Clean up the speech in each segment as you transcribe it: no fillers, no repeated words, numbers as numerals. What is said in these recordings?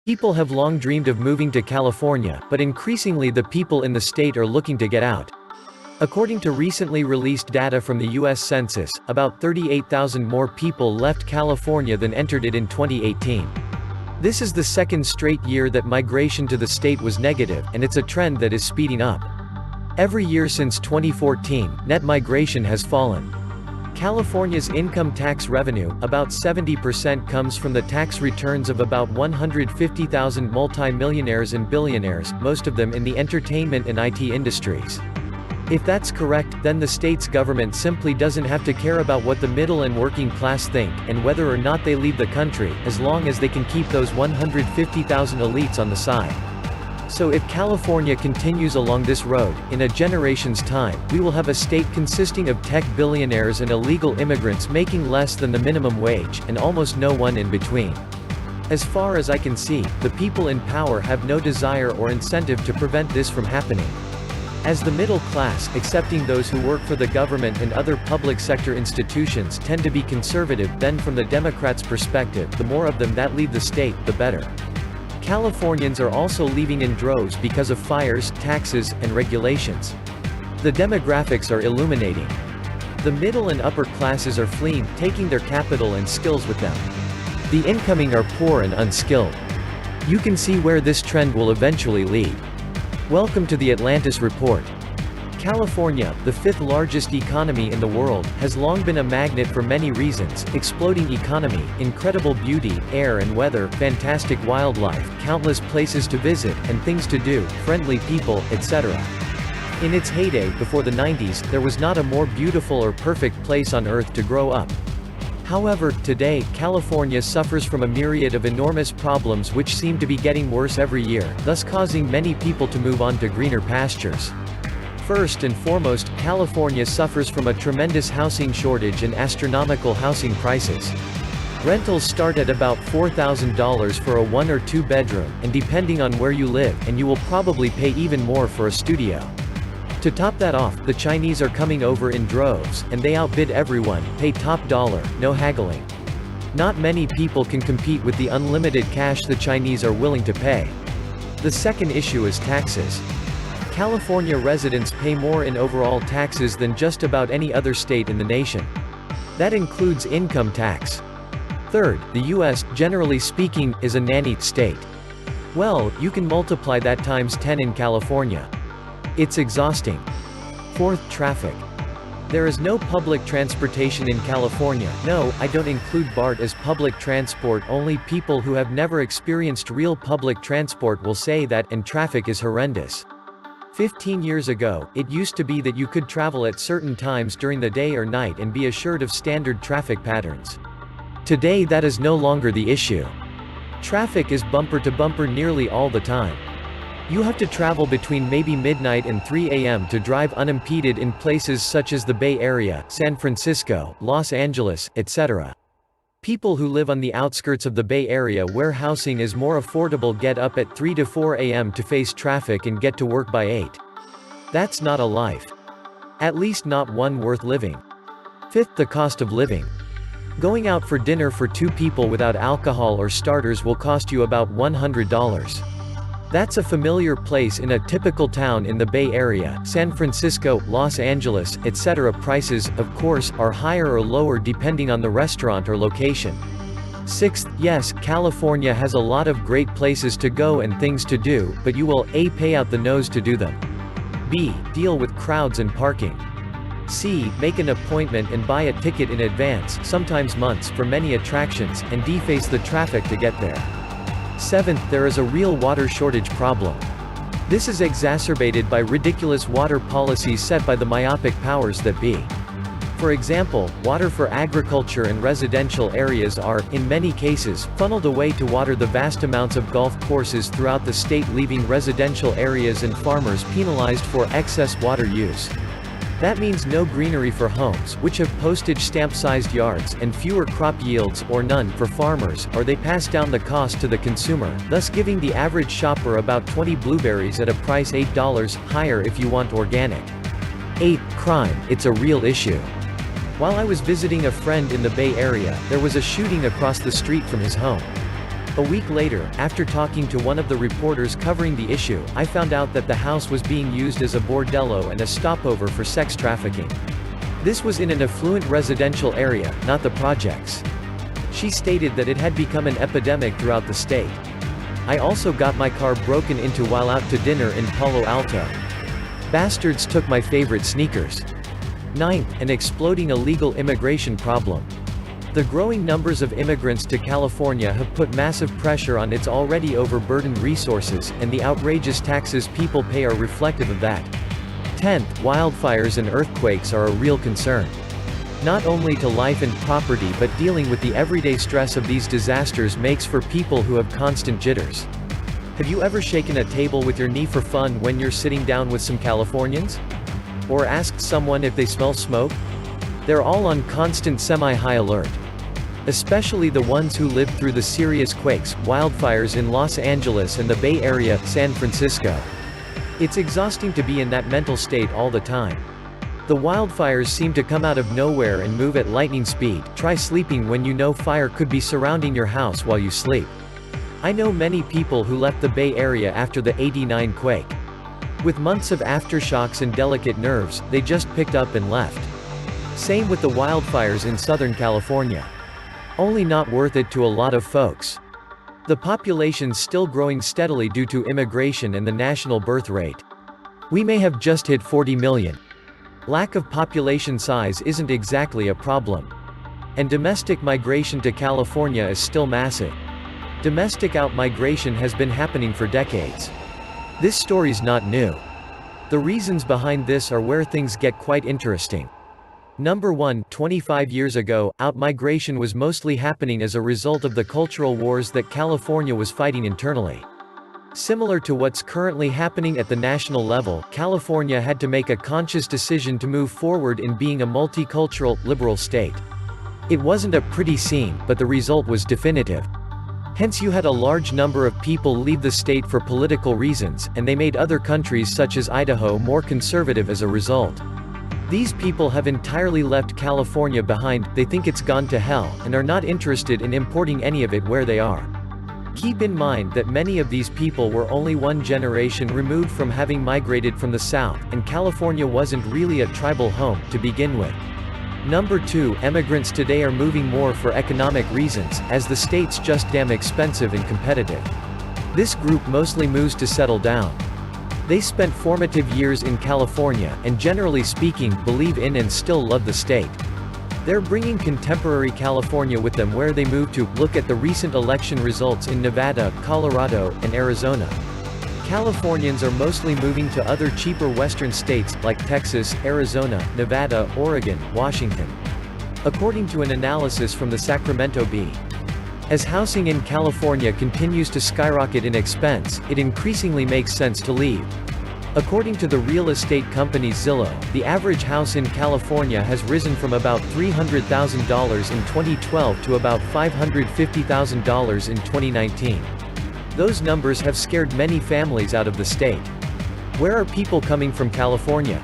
People have long dreamed of moving to California, but increasingly the people in the state are looking to get out. According to recently released data from the U.S. Census, about 38,000 more people left California than entered it in 2018. This is the second straight year that migration to the state was negative, and it's a trend that is speeding up. Every year since 2014, net migration has fallen. California's income tax revenue, about 70%, comes from the tax returns of about 150,000 multi-millionaires and billionaires, most of them in the entertainment and IT industries. If that's correct, then the state's government simply doesn't have to care about what the middle and working class think, and whether or not they leave the country, as long as they can keep those 150,000 elites on the side. So if California continues along this road, in a generation's time, we will have a state consisting of tech billionaires and illegal immigrants making less than the minimum wage, and almost no one in between. As far as I can see, the people in power have no desire or incentive to prevent this from happening. As the middle class, excepting those who work for the government and other public sector institutions, tend to be conservative, then from the Democrats' perspective, the more of them that leave the state, the better. Californians are also leaving in droves because of fires, taxes, and regulations. The demographics are illuminating. The middle and upper classes are fleeing, taking their capital and skills with them. The incoming are poor and unskilled. You can see where this trend will eventually lead. Welcome to the Atlantis Report. California, the fifth largest economy in the world, has long been a magnet for many reasons: exploding economy, incredible beauty, air and weather, fantastic wildlife, countless places to visit, and things to do, friendly people, etc. In its heyday, before the 90s, there was not a more beautiful or perfect place on earth to grow up. However, today, California suffers from a myriad of enormous problems which seem to be getting worse every year, thus causing many people to move on to greener pastures. First and foremost, California suffers from a tremendous housing shortage and astronomical housing prices. Rentals start at about $4,000 for a 1 or 2 bedroom, and depending on where you live, and you will probably pay even more for a studio. To top that off, the Chinese are coming over in droves, and they outbid everyone, pay top dollar, no haggling. Not many people can compete with the unlimited cash the Chinese are willing to pay. The second issue is taxes. California residents pay more in overall taxes than just about any other state in the nation. That includes income tax. Third, the U.S., generally speaking, is a nanny state. Well, you can multiply that times 10 in California. It's exhausting. Fourth, traffic. There is no public transportation in California. No, I don't include BART as public transport. Only people who have never experienced real public transport will say that, and traffic is horrendous. 15 years ago, it used to be that you could travel at certain times during the day or night and be assured of standard traffic patterns. Today that is no longer the issue. Traffic is bumper to bumper nearly all the time. You have to travel between maybe midnight and 3 a.m. to drive unimpeded in places such as the Bay Area, San Francisco, Los Angeles, etc. People who live on the outskirts of the Bay Area where housing is more affordable get up at 3 to 4 a.m. to face traffic and get to work by 8. That's not a life. At least not one worth living. Fifth, the cost of living. Going out for dinner for 2 people without alcohol or starters will cost you about $100. That's a familiar place in a typical town in the Bay Area, San Francisco, Los Angeles, etc. Prices, of course, are higher or lower depending on the restaurant or location. Sixth, yes, California has a lot of great places to go and things to do, but you will A. pay out the nose to do them. B. Deal with crowds and parking. C. Make an appointment and buy a ticket in advance, sometimes months, for many attractions, and D. Face the traffic to get there. Seventh, there is a real water shortage problem. This is exacerbated by ridiculous water policies set by the myopic powers that be. For example, water for agriculture and residential areas are, in many cases, funneled away to water the vast amounts of golf courses throughout the state, leaving residential areas and farmers penalized for excess water use. That means no greenery for homes, which have postage stamp-sized yards, and fewer crop yields, or none, for farmers, or they pass down the cost to the consumer, thus giving the average shopper about 20 blueberries at a price $8 higher if you want organic. 8. Crime, it's a real issue. While I was visiting a friend in the Bay Area, there was a shooting across the street from his home. A week later, after talking to one of the reporters covering the issue, I found out that the house was being used as a bordello and a stopover for sex trafficking. This was in an affluent residential area, not the projects. She stated that it had become an epidemic throughout the state. I also got my car broken into while out to dinner in Palo Alto. Bastards took my favorite sneakers. 9th, an exploding illegal immigration problem. The growing numbers of immigrants to California have put massive pressure on its already overburdened resources, and the outrageous taxes people pay are reflective of that. 10th, wildfires and earthquakes are a real concern. Not only to life and property but dealing with the everyday stress of these disasters makes for people who have constant jitters. Have you ever shaken a table with your knee for fun when you're sitting down with some Californians? Or asked someone if they smell smoke? They're all on constant semi-high alert. Especially the ones who lived through the serious quakes, wildfires in Los Angeles and the Bay Area, San Francisco. It's exhausting to be in that mental state all the time. The wildfires seem to come out of nowhere and move at lightning speed. Try sleeping when you know fire could be surrounding your house while you sleep. I know many people who left the Bay Area after the '89 quake. With months of aftershocks and delicate nerves, they just picked up and left. Same with the wildfires in Southern California. Only not worth it to a lot of folks. The population's still growing steadily due to immigration and the national birth rate. We may have just hit 40 million. Lack of population size isn't exactly a problem. And domestic migration to California is still massive. Domestic out-migration has been happening for decades. This story's not new. The reasons behind this are where things get quite interesting. Number 1, 25 years ago, out-migration was mostly happening as a result of the cultural wars that California was fighting internally. Similar to what's currently happening at the national level, California had to make a conscious decision to move forward in being a multicultural, liberal state. It wasn't a pretty scene, but the result was definitive. Hence you had a large number of people leave the state for political reasons, and they made other countries such as Idaho more conservative as a result. These people have entirely left California behind, they think it's gone to hell, and are not interested in importing any of it where they are. Keep in mind that many of these people were only one generation removed from having migrated from the South, and California wasn't really a tribal home to begin with. Number 2, immigrants today are moving more for economic reasons, as the state's just damn expensive and competitive. This group mostly moves to settle down. They spent formative years in California, and generally speaking, believe in and still love the state. They're bringing contemporary California with them where they move to. Look at the recent election results in Nevada, Colorado, and Arizona. Californians are mostly moving to other cheaper western states, like Texas, Arizona, Nevada, Oregon, Washington. According to an analysis from the Sacramento Bee. As housing in California continues to skyrocket in expense, it increasingly makes sense to leave. According to the real estate company Zillow, the average house in California has risen from about $300,000 in 2012 to about $550,000 in 2019. Those numbers have scared many families out of the state. Where are people coming from California?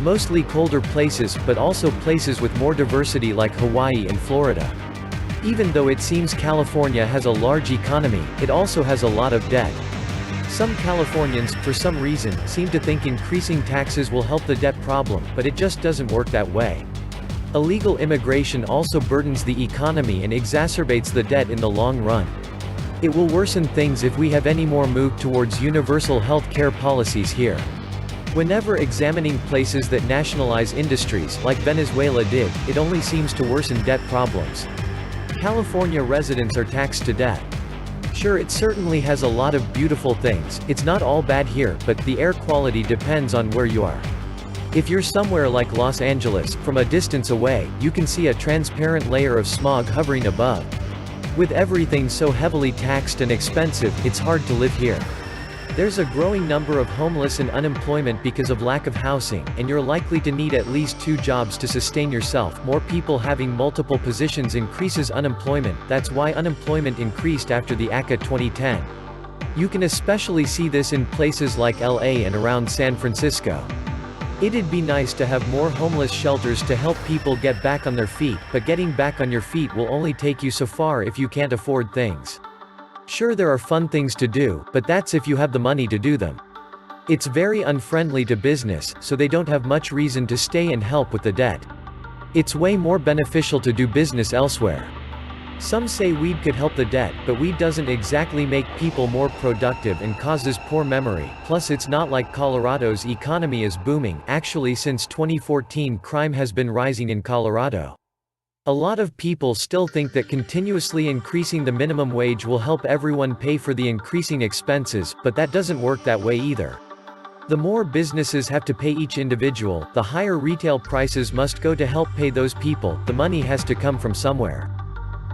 Mostly colder places, but also places with more diversity like Hawaii and Florida. Even though it seems California has a large economy, it also has a lot of debt. Some Californians, for some reason, seem to think increasing taxes will help the debt problem, but it just doesn't work that way. Illegal immigration also burdens the economy and exacerbates the debt in the long run. It will worsen things if we have any more move towards universal health care policies here. Whenever examining places that nationalize industries, like Venezuela did, it only seems to worsen debt problems. California residents are taxed to death. Sure, it certainly has a lot of beautiful things, it's not all bad here, but the air quality depends on where you are. If you're somewhere like Los Angeles, from a distance away, you can see a transparent layer of smog hovering above. With everything so heavily taxed and expensive, it's hard to live here. There's a growing number of homeless and unemployment because of lack of housing, and you're likely to need at least 2 jobs to sustain yourself. More people having multiple positions increases unemployment, that's why unemployment increased after the ACA 2010. You can especially see this in places like LA and around San Francisco. It'd be nice to have more homeless shelters to help people get back on their feet, but getting back on your feet will only take you so far if you can't afford things. Sure, there are fun things to do, but that's if you have the money to do them. It's very unfriendly to business, so they don't have much reason to stay and help with the debt. It's way more beneficial to do business elsewhere. Some say weed could help the debt, but weed doesn't exactly make people more productive and causes poor memory. Plus, it's not like Colorado's economy is booming. Actually, since 2014, crime has been rising in Colorado. A lot of people still think that continuously increasing the minimum wage will help everyone pay for the increasing expenses, but that doesn't work that way either. The more businesses have to pay each individual, the higher retail prices must go to help pay those people. The money has to come from somewhere.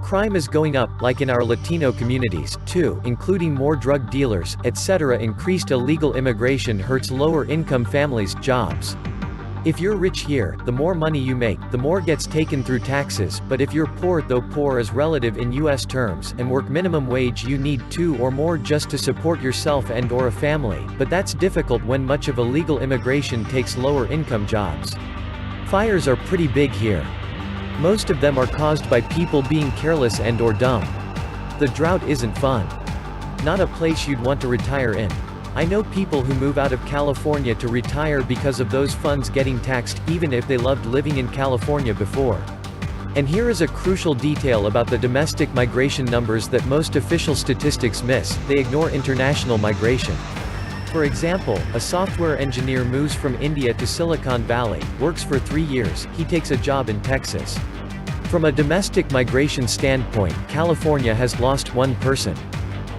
Crime is going up, like in our Latino communities, too, including more drug dealers, etc. Increased illegal immigration hurts lower-income families' jobs. If you're rich here, the more money you make, the more gets taken through taxes, but if you're poor, though poor is relative in US terms, and work minimum wage, you need 2 or more just to support yourself and/or a family, but that's difficult when much of illegal immigration takes lower-income jobs. Fires are pretty big here. Most of them are caused by people being careless and/or dumb. The drought isn't fun. Not a place you'd want to retire in. I know people who move out of California to retire because of those funds getting taxed, even if they loved living in California before. And here is a crucial detail about the domestic migration numbers that most official statistics miss: they ignore international migration. For example, a software engineer moves from India to Silicon Valley, works for 3 years, he takes a job in Texas. From a domestic migration standpoint, California has lost 1 person.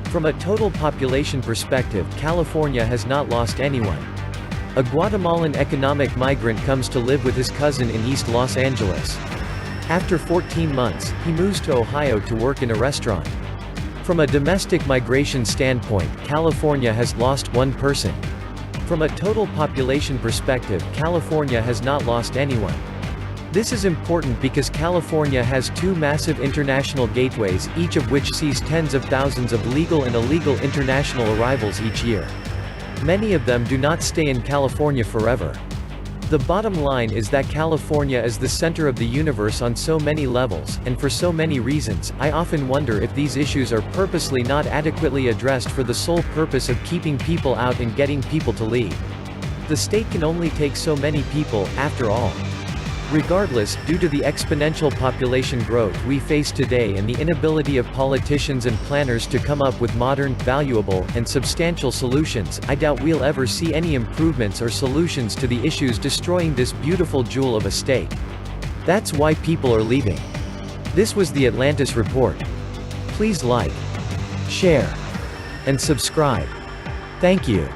From a total population perspective, California has not lost anyone. A Guatemalan economic migrant comes to live with his cousin in East Los Angeles. After 14 months, he moves to Ohio to work in a restaurant. From a domestic migration standpoint, California has lost 1 person. From a total population perspective, California has not lost anyone. This is important because California has 2 massive international gateways, each of which sees tens of thousands of legal and illegal international arrivals each year. Many of them do not stay in California forever. The bottom line is that California is the center of the universe on so many levels, and for so many reasons. I often wonder if these issues are purposely not adequately addressed for the sole purpose of keeping people out and getting people to leave. The state can only take so many people, after all. Regardless, due to the exponential population growth we face today and the inability of politicians and planners to come up with modern, valuable, and substantial solutions, I doubt we'll ever see any improvements or solutions to the issues destroying this beautiful jewel of a state. That's why people are leaving. This was the Atlantis Report. Please like, share, and subscribe. Thank you.